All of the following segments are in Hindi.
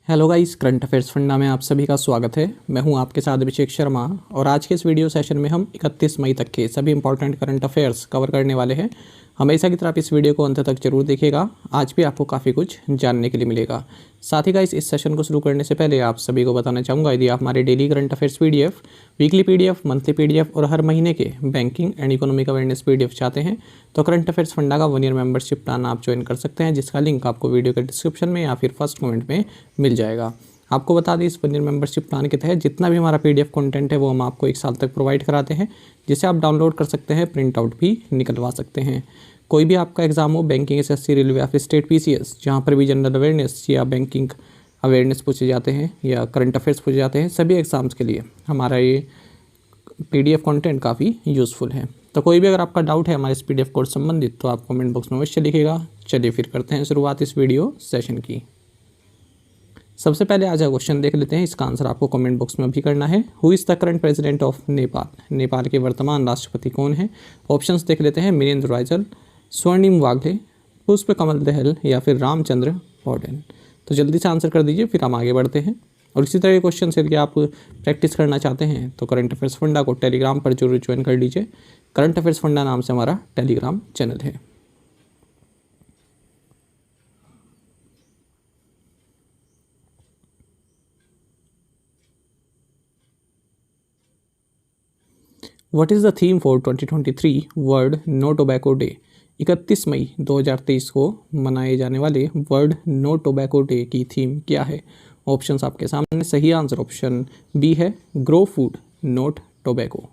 Hello guys, current affairs funda में आप सभी का स्वागत है। मैं हूं आपके साथ अभिषेक शर्मा और आज के इस वीडियो सेशन में हम 31 मई तक के सभी इंपॉर्टेंट करंट अफेयर्स कवर करने वाले हैं। हमेशा की तरह आप इस वीडियो को अंत तक जरूर देखिएगा, आज भी आपको काफ़ी कुछ जानने के लिए मिलेगा। साथ ही गाइस, इस सेशन को शुरू करने से पहले आप सभी को बताना चाहूँगा, यदि आप हमारे daily current affairs PDF, weekly PDF, monthly PDF और हर महीने के banking and economic awareness PDF चाहते हैं तो करंट अफेयर्स फंडा का 1 ईयर मेंबरशिप प्लान आप ज्वाइन कर सकते हैं, जिसका लिंक आपको वीडियो के डिस्क्रिप्शन में या फिर फर्स्ट कमेंट में मिल जाएगा। आपको बता दें, इस 1 ईयर मेंबरशिप प्लान के तहत जितना भी हमारा पीडीएफ कंटेंट है वो हम आपको 1 साल तक प्रोवाइड कराते हैं, जिसे आप डाउनलोड कर सकते हैं, प्रिंट आउट भी निकलवा सकते हैं। कोई भी आपका एग्जाम हो, बैंकिंग, एसएससी, रेलवे या फिर स्टेट पीसीएस, जहाँ पर भी जनरल अवेयरनेस या बैंकिंग अवेयरनेस पूछे जाते हैं या करंट अफेयर्स पूछे जाते हैं, सभी एग्जाम्स के लिए हमारा ये पीडीएफ कंटेंट काफ़ी यूज़फुल है। तो कोई भी अगर आपका डाउट है हमारे इस पीडीएफ कोर्स संबंधित तो आप कमेंट बॉक्स में अवश्य लिखिएगा। चलिए फिर करते हैं शुरुआत इस वीडियो सेशन की। सबसे पहले आज का क्वेश्चन देख लेते हैं, इसका आंसर आपको कमेंट बॉक्स में भी करना है। Who is the current president of Nepal? Nepal के वर्तमान राष्ट्रपति कौन है? ऑप्शंस देख लेते हैं, वीरेंद्र राइचल, स्वर्णिम वाघले, पुष्प कमल दहल या फिर रामचंद्र पौडेल। तो जल्दी से आंसर कर दीजिए, फिर हम आगे बढ़ते हैं। और इसी तरह के क्वेश्चन से यदि आप प्रैक्टिस करना चाहते हैं तो करंट अफेयर्स फंडा को टेलीग्राम पर जरूर ज्वाइन कर लीजिए। करंट अफेयर्स फंडा नाम से हमारा टेलीग्राम चैनल है। What is the theme for 2023 world no tobacco day? 31 मई 2023 को मनाए जाने वाले वर्ल्ड नो टोबैको डे की थीम क्या है? ऑप्शंस आपके सामने। सही आंसर ऑप्शन बी है, ग्रो फूड नोट टोबैको।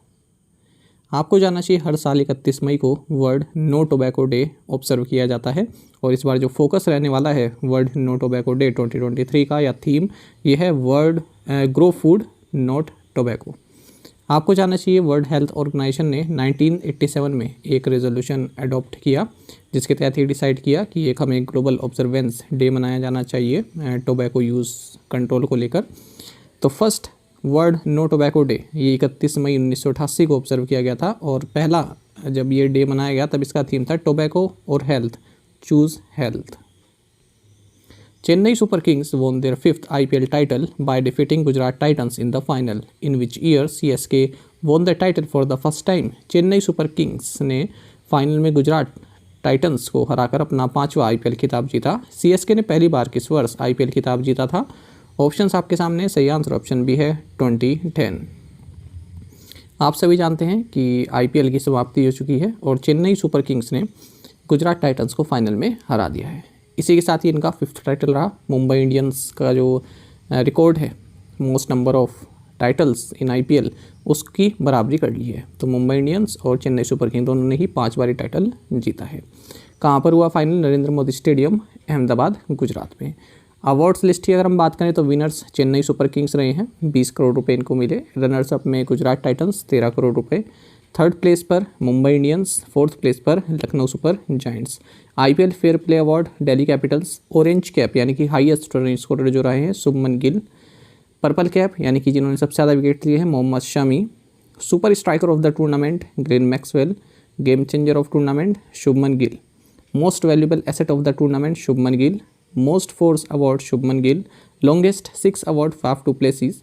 आपको जानना चाहिए, हर साल 31 मई को world no tobacco day observe किया जाता है और इस बार जो फोकस रहने वाला है वर्ल्ड नो टोबैको डे 2023 का या थीम, ये है world grow food not tobacco. आपको जानना चाहिए, वर्ल्ड हेल्थ ऑर्गेनाइजेशन ने 1987 में एक रेजोल्यूशन अडॉप्ट किया, जिसके तहत ये डिसाइड किया कि एक हमें ग्लोबल ऑब्जर्वेंस डे मनाया जाना चाहिए टोबैको यूज़ कंट्रोल को लेकर। तो first world no tobacco day ये 31 मई 1988 को ऑब्जर्व किया गया था और पहला जब ये डे मनाया गया तब इसका थीम था टोबैको और health, choose health. Chennai Super Kings won their 5th IPL title by defeating Gujarat Titans in the final. In which year CSK won the title for the first time? Chennai super Kings ने फाइनल में गुजरात टाइटंस को हराकर अपना 5वां आईपीएल खिताब जीता। सीएसके ने पहली बार किस वर्ष आईपीएल खिताब जीता था? ऑप्शंस आपके सामने। सही आंसर ऑप्शन बी है, 2010। आप सभी जानते हैं कि आईपीएल की समाप्ति हो चुकी है और चेन्नई सुपर किंग्स ने गुजरात टाइटंस को फाइनल में हरा दिया है। इसी के साथ ही इनका 5th टाइटल रहा। मुंबई इंडियंस का जो रिकॉर्ड है most number of titles in IPL, उसकी बराबरी कर ली है। तो मुंबई इंडियंस और चेन्नई सुपर किंग्स दोनों ने ही 5 बारी टाइटल जीता है। कहाँ पर हुआ फाइनल? नरेंद्र मोदी स्टेडियम, अहमदाबाद, गुजरात में। अवार्ड्स लिस्ट की अगर हम बात करें तो विनर्स चेन्नई सुपर किंग्स रहे हैं, 20 करोड़ रुपये इनको मिले। रनर्स अप में गुजरात टाइटंस, 13 करोड़ रुपये। 3rd प्लेस पर मुंबई इंडियंस, 4th प्लेस पर Lucknow super giants. IPL fair play award Delhi Capitals. Orange cap यानी कि हाईएस्ट रन स्कोरर जो रहे हैं शुभमन गिल। पर्पल कैप यानी कि जिन्होंने सबसे ज़्यादा विकेट लिए हैं Mohammed Shami. Super striker of the tournament Glenn Maxwell. Game changer of tournament Shubman Gill. Most valuable asset of the tournament Shubman Gill. Most fours award Shubman Gill. Longest 6 award Faf du Plessis.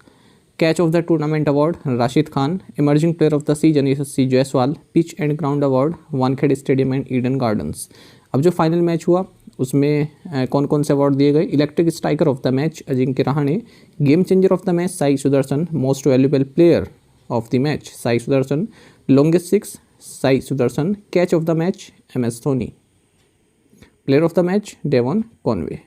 Catch of the tournament award Rashid Khan. Emerging player of the season Yashasvi Jaiswal. Pitch and ground award Wankhede stadium and Eden Gardens. अब जो फाइनल मैच हुआ उसमें कौन कौन से अवार्ड दिए गए? Electric striker of the match Ajinkya Rahane. Game changer of the match Sai Sudharsan. Most valuable player of the match Sai Sudharsan. Longest 6 Sai Sudharsan. Catch of the match MS Dhoni. Player of the match Devon Conway.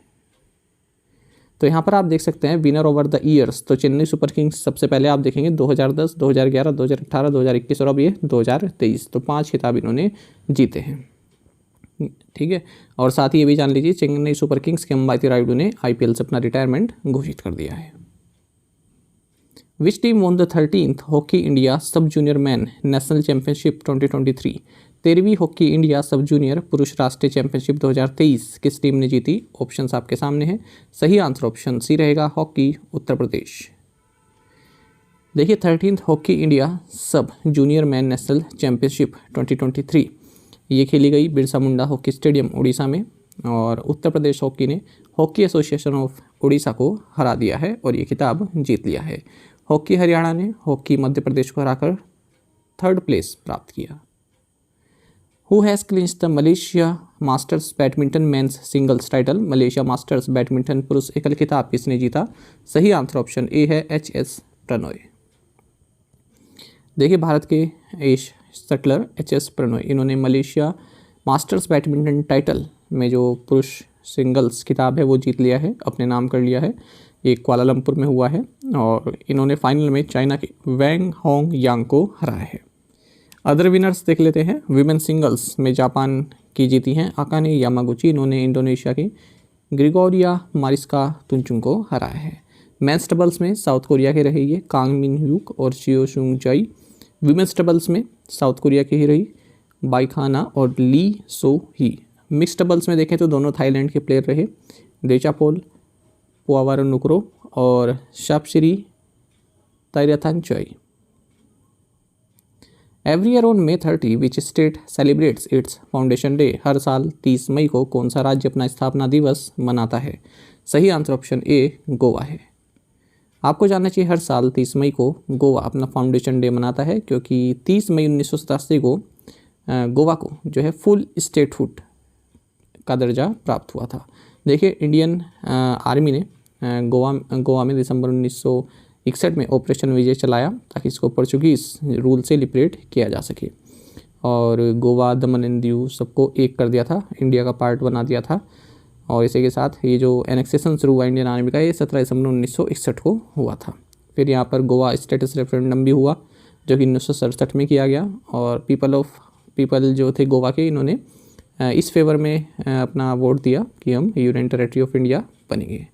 तो यहाँ पर आप देख सकते हैं विनर ओवर द ईयर्स। तो चेन्नई सुपर किंग्स सबसे पहले आप देखेंगे 2010, 2011, 2018, 2021 और अब ये 2023। तो 5 खिताब इन्होंने जीते हैं, ठीक है। और साथ ही ये भी जान लीजिए, चेन्नई सुपर किंग्स के अंबाती रायुडू ने आईपीएल से अपना रिटायरमेंट घोषित कर दिया है। Which team won the 13th hockey India sub junior men national championship 2023? 13वीं हॉकी इंडिया सब जूनियर पुरुष राष्ट्रीय चैंपियनशिप 2023 किस टीम ने जीती? ऑप्शंस आपके सामने हैं। सही आंसर ऑप्शन सी रहेगा, हॉकी उत्तर प्रदेश। देखिए, 13th hockey India sub junior men national championship 2023 ये खेली गई बिरसा मुंडा हॉकी स्टेडियम उड़ीसा में और उत्तर प्रदेश हॉकी ने हॉकी एसोसिएशन ऑफ उड़ीसा को हरा दिया है और ये खिताब जीत लिया है। हॉकी हरियाणा ने हॉकी मध्य प्रदेश को हराकर 3rd प्लेस प्राप्त किया। Who has clinched the Malaysia masters badminton men's singles title? Malaysia masters badminton पुरुष एकल खिताब किसने जीता? सही आंसर ऑप्शन ए है एच.एस. प्रणॉय। देखिए भारत के एश शटलर एच.एस. प्रणॉय, इन्होंने मलेशिया मास्टर्स बैडमिंटन टाइटल में जो पुरुष सिंगल्स खिताब है वो जीत लिया है, अपने नाम कर लिया है। ये कुआलालंपुर में हुआ है और इन्होंने फाइनल में चाइना के वैंग होंग यांग को हराया है। अदर विनर्स देख लेते हैं। विमेन सिंगल्स में जापान की जीती हैं अकाने यामागुची, इन्होंने इंडोनेशिया की ग्रिगोरिया मारिस्का तुंचुंग को हराया है। मेंस डबल्स में साउथ कोरिया के रहे ये कांग मिन ह्यूक और चियो सुंग जाई। विमेंस डबल्स में साउथ कोरिया की ही रही बाइखाना और ली सो ही। मिक्स डबल्स में देखें तो दोनों थाईलैंड के प्लेयर रहे देचापोल पुआवारोनुक्रो और Sapsiree Taerattanachai. Every year on May 30 which state celebrates its foundation day? हर साल 30 मई को कौन सा राज्य अपना स्थापना दिवस मनाता है? सही आंसर ऑप्शन ए गोवा है। आपको जानना चाहिए हर साल 30 मई को गोवा अपना फाउंडेशन डे मनाता है क्योंकि 30 मई 1987 को गोवा को जो है फुल स्टेटहुड का दर्जा प्राप्त हुआ था। देखिए इंडियन आर्मी ने गोवा में दिसंबर 1961 में ऑपरेशन विजय चलाया ताकि इसको पोर्चुगीज़ रूल से लिबरेट किया जा सके और गोवा दमन एंड दीव सबको एक कर दिया था, इंडिया का पार्ट बना दिया था। और इसी के साथ ये जो एनेक्सेशन शुरू हुआ इंडियन आर्मी का ये 17 दिसंबर 1961 को हुआ था। फिर यहाँ पर गोवा स्टेटस रेफरेंडम भी हुआ जो कि 1967 में किया गया और पीपल जो थे गोवा के इन्होंने इस फेवर में अपना वोट दिया कि हम यूनियन टेरेटरी ऑफ इंडिया बनेंगे।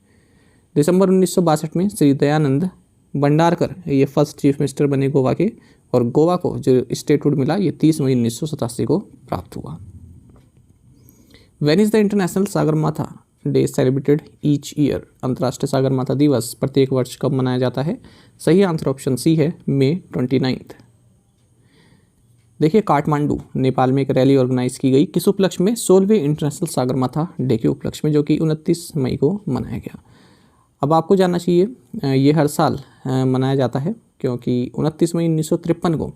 दिसंबर 1962 में श्री दयानंद भंडारकर ये फर्स्ट चीफ मिनिस्टर बने गोवा के और गोवा को जो स्टेटहुड मिला ये 30 मई 1987 को प्राप्त हुआ। When is the international Sagarmatha day celebrated each year? अंतर्राष्ट्रीय सागरमाथा दिवस प्रत्येक वर्ष कब मनाया जाता है? सही आंसर ऑप्शन सी है May 29। देखिए काठमांडू नेपाल में एक रैली ऑर्गेनाइज की गई किस उपलक्ष्य में? 16वें इंटरनेशनल सागरमाथा डे के उपलक्ष्य में जो कि 29 मई को मनाया गया। अब आपको जानना चाहिए ये हर साल मनाया जाता है क्योंकि 29 मई 1953 को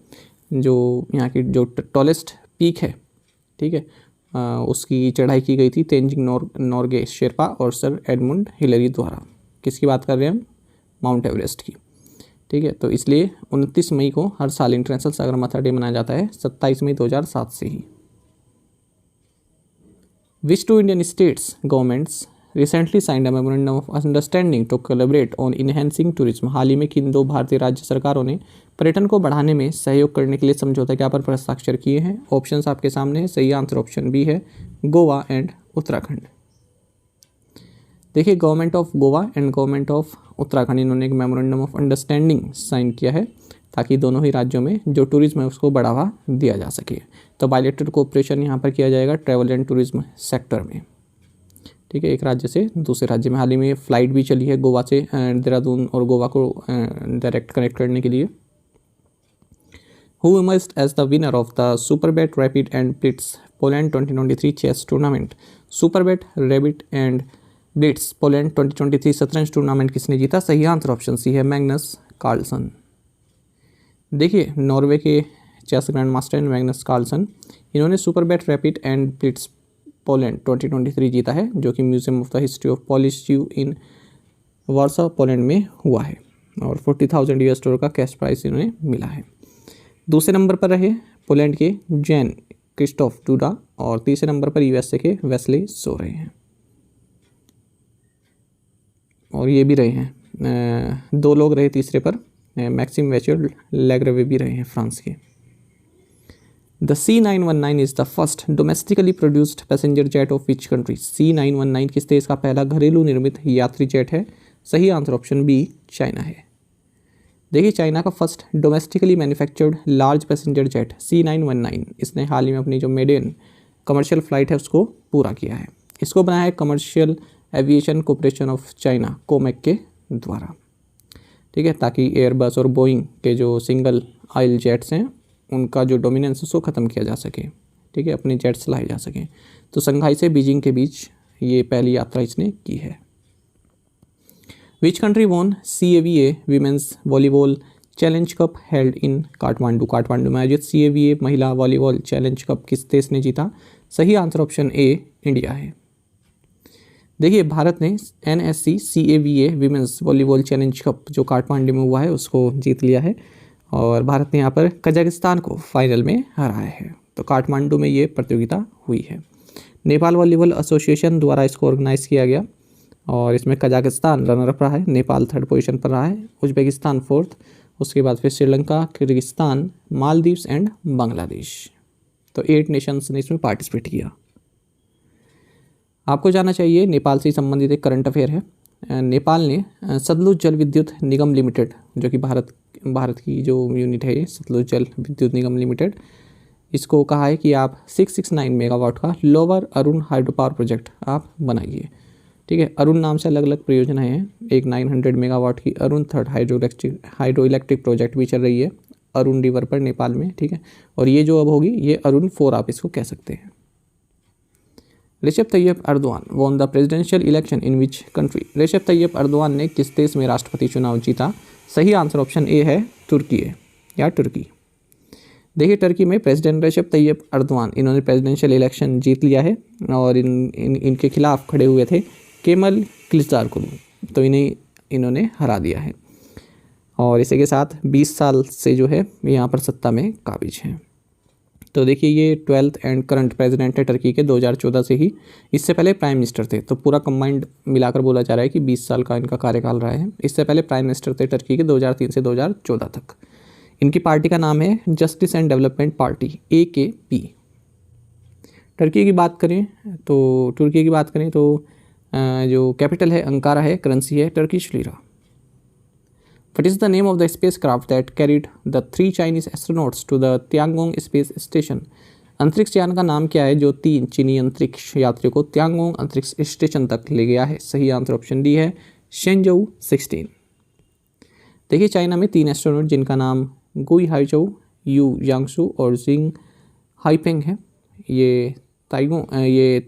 जो यहाँ की जो टॉलेस्ट पीक है, ठीक है, उसकी चढ़ाई की गई थी तेंजिंग नोर्गे शेरपा और सर एडमंड हिलरी द्वारा। किसकी बात कर रहे हैं हम? माउंट एवरेस्ट की, ठीक है। तो इसलिए 29 मई को हर साल इंटरनेशनल सागरमाथा डे मनाया जाता है 27 मई 2007 से ही। Which two Indian states governments recently signed a memorandum of understanding to collaborate on enhancing tourism? हाल ही में किन दो भारतीय राज्य सरकारों ने पर्यटन को बढ़ाने में सहयोग करने के लिए समझौता ज्ञापन पर हस्ताक्षर किए हैं? ऑप्शंस आपके सामने है। सही आंसर ऑप्शन बी है गोवा एंड उत्तराखंड। देखिए government of Goa and government of Uttarakhand इन्होंने एक मेमोरेंडम ऑफ अंडरस्टैंडिंग साइन किया है ताकि दोनों ही राज्यों में जो टूरिज्म है उसको बढ़ावा दिया जा सके। तो बायलैटरल कोऑपरेशन यहाँ पर किया जाएगा ट्रैवल एंड टूरिज्म सेक्टर में, ठीक है, एक राज्य से दूसरे राज्य में। हाल ही में फ्लाइट भी चली है गोवा से देहरादून और गोवा को डायरेक्ट कनेक्ट करने के लिए। Who emerged as the winner of the Superbet rapid and blitz Poland 2023 chess tournament? Superbet rapid and blitz Poland 2023 शतरंज टूर्नामेंट किसने जीता? सही आंसर ऑप्शन सी है मैग्नस कार्लसन। देखिए नॉर्वे के chess grandmaster Magnus Carlsen इन्होंने Superbet rapid and blitz Poland 2023 जीता है जो कि museum of the history of Polish Jews in Warsaw Poland में हुआ है और $40,000 का कैश प्राइस इन्होंने मिला है। दूसरे नंबर पर रहे पोलैंड के जैन क्रिस्टोफ डूडा और तीसरे नंबर पर यूएसए के वेस्ले सो रहे हैं और ये भी रहे हैं दो लोग रहे तीसरे पर मैक्सिम वेचर लेग्रेवे भी रहे हैं फ्रांस के। The C919 is the first domestically produced passenger jet of which country? C919 किस देश का पहला घरेलू निर्मित यात्री जेट है? सही आंसर ऑप्शन बी चाइना है। देखिए चाइना का first domestically manufactured large passenger jet C919 इसने हाल ही में अपनी जो मेडेन कमर्शियल फ्लाइट है उसको पूरा किया है। इसको बनाया है commercial aviation corporation of China कोमैक के द्वारा, ठीक है, ताकि एयरबस और बोइंग के जो सिंगल आइल जेट्स हैं उनका जो डोमिनेंस उसको ख़त्म किया जा सके, ठीक है, अपने जेट्स लाए जा सकें। तो शंघाई से बीजिंग के बीच ये पहली यात्रा इसने की है। Which country won CAVA women's volleyball challenge cup held in Kathmandu. Kathmandu में आयोजित CAVA महिला वॉलीबॉल चैलेंज कप किस देश ने जीता? सही आंसर ऑप्शन ए इंडिया है। देखिए भारत ने NSC CAVA women's volleyball challenge cup जो काठमांडू में हुआ है उसको जीत लिया है और भारत ने यहाँ पर कजाकिस्तान को फाइनल में हराया है। तो काठमांडू में ये प्रतियोगिता हुई है। नेपाल वॉलीबॉल एसोसिएशन द्वारा इसको ऑर्गेनाइज किया गया और इसमें कजाकिस्तान रनर अप रहा है, नेपाल थर्ड पोजीशन पर रहा है, उज्बेकिस्तान फोर्थ, उसके बाद फिर श्रीलंका, किर्गिस्तान, मालदीव्स एंड बांग्लादेश। तो 8 नेशंस ने इसमें पार्टिसिपेट किया। आपको जानना चाहिए नेपाल से संबंधित एक करंट अफेयर है। नेपाल ने सतलुज जल विद्युत निगम लिमिटेड जो कि भारत की जो यूनिट है ये सतलुज जल विद्युत निगम लिमिटेड, इसको कहा है कि आप 669 मेगावाट का lower Arun hydro power project आप बनाइए। ठीक है, अरुण नाम से अलग अलग परियोजनाएं हैं। एक 900 मेगावाट की Arun third hydro electric project भी चल रही है अरुण रिवर पर नेपाल में। ठीक है, और ये जो अब होगी ये अरुण 4 आप इसको कह सकते हैं। Recep Tayyip Erdogan won the presidential election in which country. Recep Tayyip Erdogan ने किस देश में राष्ट्रपति चुनाव जीता? सही आंसर ऑप्शन ए है तुर्की। देखिए टर्की में प्रेसिडेंट रेसेप तैयब अर्दवान इन्होंने प्रेसिडेंशियल इलेक्शन जीत लिया है और इनके खिलाफ खड़े हुए थे केमल क्लिचदारओग्लू, तो इन्होंने हरा दिया है और इसी के साथ 20 साल से जो है यहाँ पर सत्ता में काबिज हैं। तो देखिए ये 12th एंड करंट प्रेसिडेंट है टर्की के 2014 से ही। इससे पहले प्राइम मिनिस्टर थे, तो पूरा कंबाइंड मिलाकर बोला जा रहा है कि 20 साल का इनका कार्यकाल रहा है। इससे पहले प्राइम मिनिस्टर थे टर्की के 2003 से 2014 तक। इनकी पार्टी का नाम है justice and development party AKP। तुर्की की बात करें तो जो कैपिटल है अंकारा है, करेंसी है Turkish lira. What is the name of the spacecraft that carried the 3 Chinese astronauts to the Tiangong Space Station? अंतरिक्ष यान का नाम क्या है जो 3 चीनी अंतरिक्ष यात्रियों को त्यांगोंग अंतरिक्ष स्टेशन तक ले गया है? सही आंसर ऑप्शन डी है शेंजोउ 16। देखिए चाइना में 3 एस्ट्रोनॉट जिनका नाम गुई हाइचौ, यू यांगसू और जिंग हाइपेंग है, ये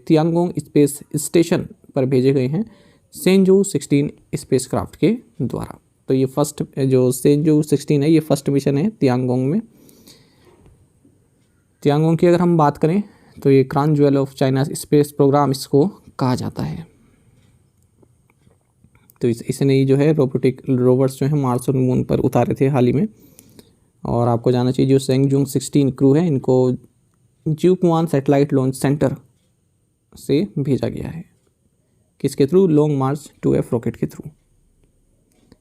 तियांगोंग स्पेस स्टेशन पर भेजे गए हैं शेंजोउ 16 स्पेसक्राफ्ट के द्वारा। तो ये फर्स्ट जो शेंजोउ 16 है ये फर्स्ट मिशन है तियांगोंग में। तियांगोंग की अगर हम बात करें तो ये crown jewel of China space program इसको कहा जाता है। तो इसने जो है रोबोटिक रोवर्स जो है मार्स और मून पर उतारे थे हाल ही में। और आपको जानना चाहिए जो शेंजोउ 16 क्रू है इनको ज्यूक्वान सैटेलाइट लॉन्च सेंटर से भेजा गया है। किसके थ्रू? लॉन्ग मार्च 2F रॉकेट के through.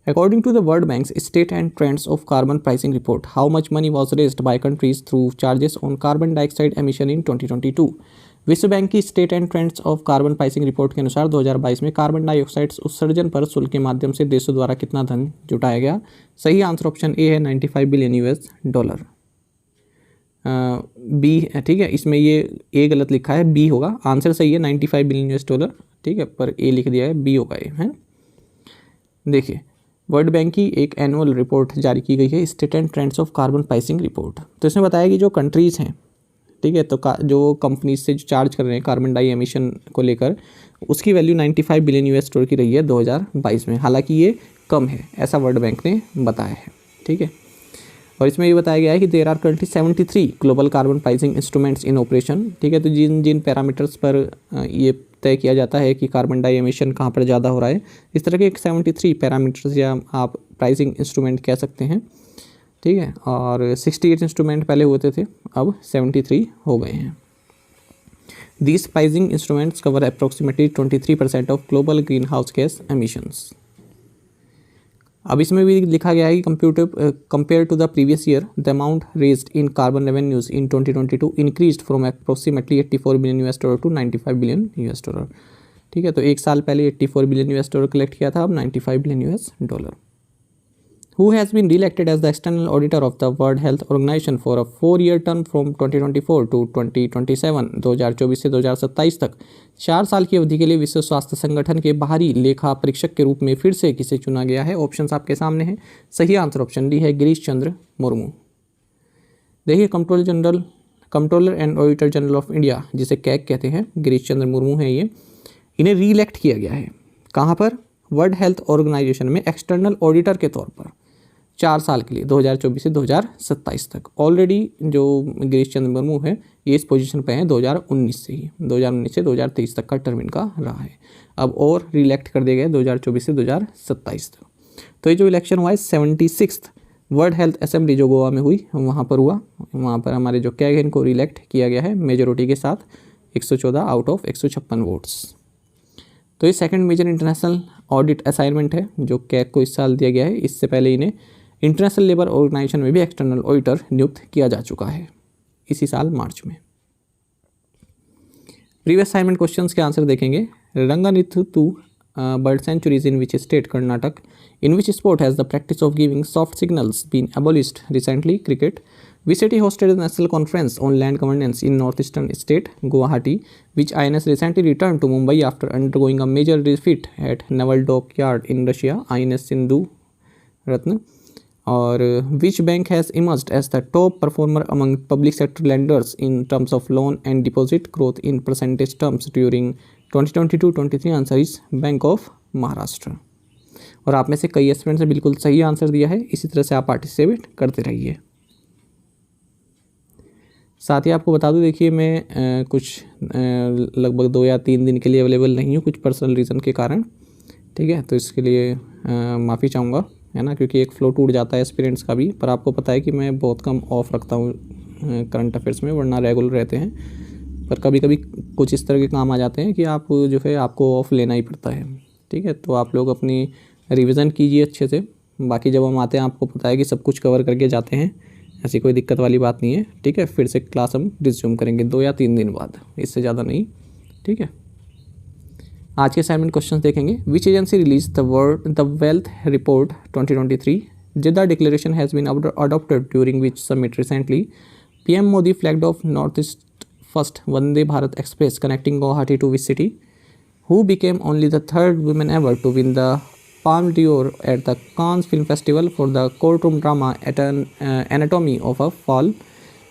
According to the World Bank's State and Trends of Carbon Pricing Report, how much money was raised by countries through charges on carbon dioxide emission in 2022? विश्व बैंक की state and trends of carbon pricing report के अनुसार 2022 में कार्बन डाइऑक्साइड उत्सर्जन पर शुल्क के माध्यम से देशों द्वारा कितना धन जुटाया गया? सही आंसर ऑप्शन ए है $95 बिलियन। बी ठीक है, इसमें ये ए गलत लिखा है, बी होगा। आंसर सही है $95 बिलियन, ठीक है, पर ए लिख दिया है, बी होगा ये है। देखिए वर्ल्ड बैंक की एक एनुअल रिपोर्ट जारी की गई है state and trends of carbon pricing report. तो इसमें बताया कि जो कंट्रीज़ हैं, ठीक है, तो जो कंपनीज से जो चार्ज कर रहे हैं कार्बन डाई एमिशन को लेकर, उसकी वैल्यू $95 बिलियन की रही है 2022 में। हालांकि ये कम है ऐसा वर्ल्ड बैंक ने बताया है। ठीक है, और इसमें ये बताया गया है कि there are currently 73 global carbon pricing instruments in operation. ठीक है, तो जिन पैरामीटर्स पर ये तय किया जाता है कि कार्बन डाई एमिशन कहाँ पर ज़्यादा हो रहा है, इस तरह के 73 पैरामीटर्स या आप प्राइसिंग इंस्ट्रूमेंट कह सकते हैं। ठीक है, और 68 इंस्ट्रूमेंट पहले होते थे, अब 73 हो गए हैं। These pricing instruments cover approximately 23% of global greenhouse gas emissions. अब इसमें भी लिखा गया है कि compare to the previous year the amount raised in carbon revenues in 2022 increased from approximately $84 billion to $95 billion. ठीक है, तो एक साल पहले $84 बिलियन कलेक्ट किया था, अब $95 billion. Who has been re-elected as the external auditor of the World Health Organization for a 4-year term from 2024 to 2027? 2024 से 2027 तक 4 साल की अवधि के लिए विश्व स्वास्थ्य संगठन के बाहरी लेखा परीक्षक के रूप में फिर से किसे चुना गया है? ऑप्शंस आपके सामने हैं। सही आंसर ऑप्शन डी है गिरीश चंद्र मुर्मू। देखिए controller and auditor general of India, जिसे कैग कहते हैं, गिरीश चंद्र मुर्मू है ये। इन्हें री इलेक्ट किया गया है कहाँ पर? वर्ल्ड हेल्थ ऑर्गेनाइजेशन में एक्सटर्नल ऑडिटर के तौर पर 4 साल के लिए 2024 से 2027 तक। ऑलरेडी जो गिरीश चंद्र मुर्मू है ये इस पोजीशन पे हैं 2019 से ही, 2019 से 2023 तक का टर्म इनका रहा है। अब और रिइलेक्ट कर दिए गए 2024 से 2027 तक। तो ये जो इलेक्शन हुआ है 76th वर्ल्ड हेल्थ असेंबली जो गोवा में हुई वहाँ पर हुआ। वहाँ पर हमारे जो कैग इनको रिइलेक्ट किया गया है मेजोरिटी के साथ 114 आउट ऑफ 156 वोट्स। तो ये second major international audit assignment है जो कैग को इस साल दिया गया है। इससे पहले इन्हें इंटरनेशनल लेबर ऑर्गेनाइजेशन में भी एक्सटर्नल ऑडिटर नियुक्त किया जा चुका है इसी साल मार्च में। प्रीवियस असाइनमेंट क्वेश्चंस के आंसर देखेंगे। Ranganathittu bird sanctuaries in which state? Karnataka. In which sport has the practice of giving soft signals been abolished recently? Cricket. Which city hosted a national conference on land governance in northeastern state? Guwahati. Which INS recently returned to Mumbai after undergoing a major refit at Naval Dockyard in Russia? INS Sindhu Ratna. Or which bank has emerged as the top performer among public sector lenders in terms of loan and deposit growth in percentage terms during 2022-23? Answer is Bank of Maharashtra. और आप में से कई एस्पिरेंट्स ने बिल्कुल सही आंसर दिया है। इसी तरह से आप पार्टिसिपेट करते रहिए। साथ ही आपको बता दूं, देखिए मैं कुछ लगभग 2 या 3 दिन के लिए अवेलेबल नहीं हूँ कुछ पर्सनल रीज़न के कारण, ठीक है। तो इसके लिए माफ़ी चाहूँगा, है ना, क्योंकि एक फ्लो टूट जाता है एस्पिरेंट्स का भी। पर आपको पता है कि मैं बहुत कम ऑफ रखता हूँ करंट अफेयर्स में, वरना रेगुलर रहते हैं। पर कभी कभी कुछ इस तरह के काम आ जाते हैं कि आप जो है आपको ऑफ लेना ही पड़ता है, ठीक है। तो आप लोग अपनी रिवीजन कीजिए अच्छे से। बाकी जब हम आते हैं आपको पता है कि सब कुछ कवर करके जाते हैं, ऐसी कोई दिक्कत वाली बात नहीं है, ठीक है। फिर से क्लास हम रिज्यूम करेंगे 2 या 3 दिन बाद, इससे ज़्यादा नहीं, ठीक है। आज के असाइनमेंट क्वेश्चन देखेंगे। Which agency release the wealth report 2023? Jeddah declaration has been adopted during which summit recently? PM Modi flagged off north east first Vande Bharat express connecting Guwahati to which city? Who became only the 3rd woman ever to win the Palme d'Or at the Cannes Film Festival for the courtroom drama at an Anatomy of a Fall?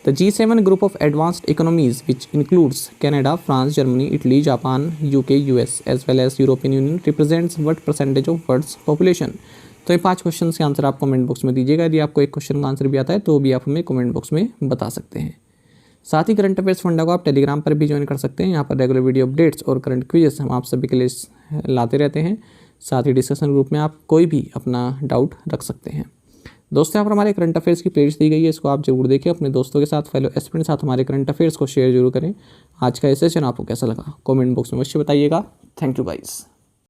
The G7 group of advanced economies, which includes Canada, France, Germany, Italy, Japan, UK, US, as well as European Union, represents what percentage of world's population? तो ये 5 क्वेश्चन के आंसर आप कमेंट बॉक्स में दीजिएगा। यदि आपको एक क्वेश्चन का आंसर भी आता है तो भी आप हमें कमेंट बॉक्स में बता सकते हैं। साथ ही करंट अफेयर्स फंडा को आप टेलीग्राम पर भी ज्वाइन कर सकते हैं। यहाँ पर रेगुलर वीडियो अपडेट्स और करंट क्विजेस हम आप सभी के लिए लाते रहते हैं। साथ ही डिस्कशन ग्रुप में आप कोई भी अपना डाउट रख सकते हैं। दोस्तों, यहाँ पर हमारे करंट अफेयर्स की प्लेलिस्ट दी गई है, इसको आप जरूर देखें। अपने दोस्तों के साथ, फेलो एस्पिरेंट के साथ हमारे करंट अफेयर्स को शेयर जरूर करें। आज का ये सेशन आपको कैसा लगा कमेंट बॉक्स में अवश्य बताइएगा। Thank you guys.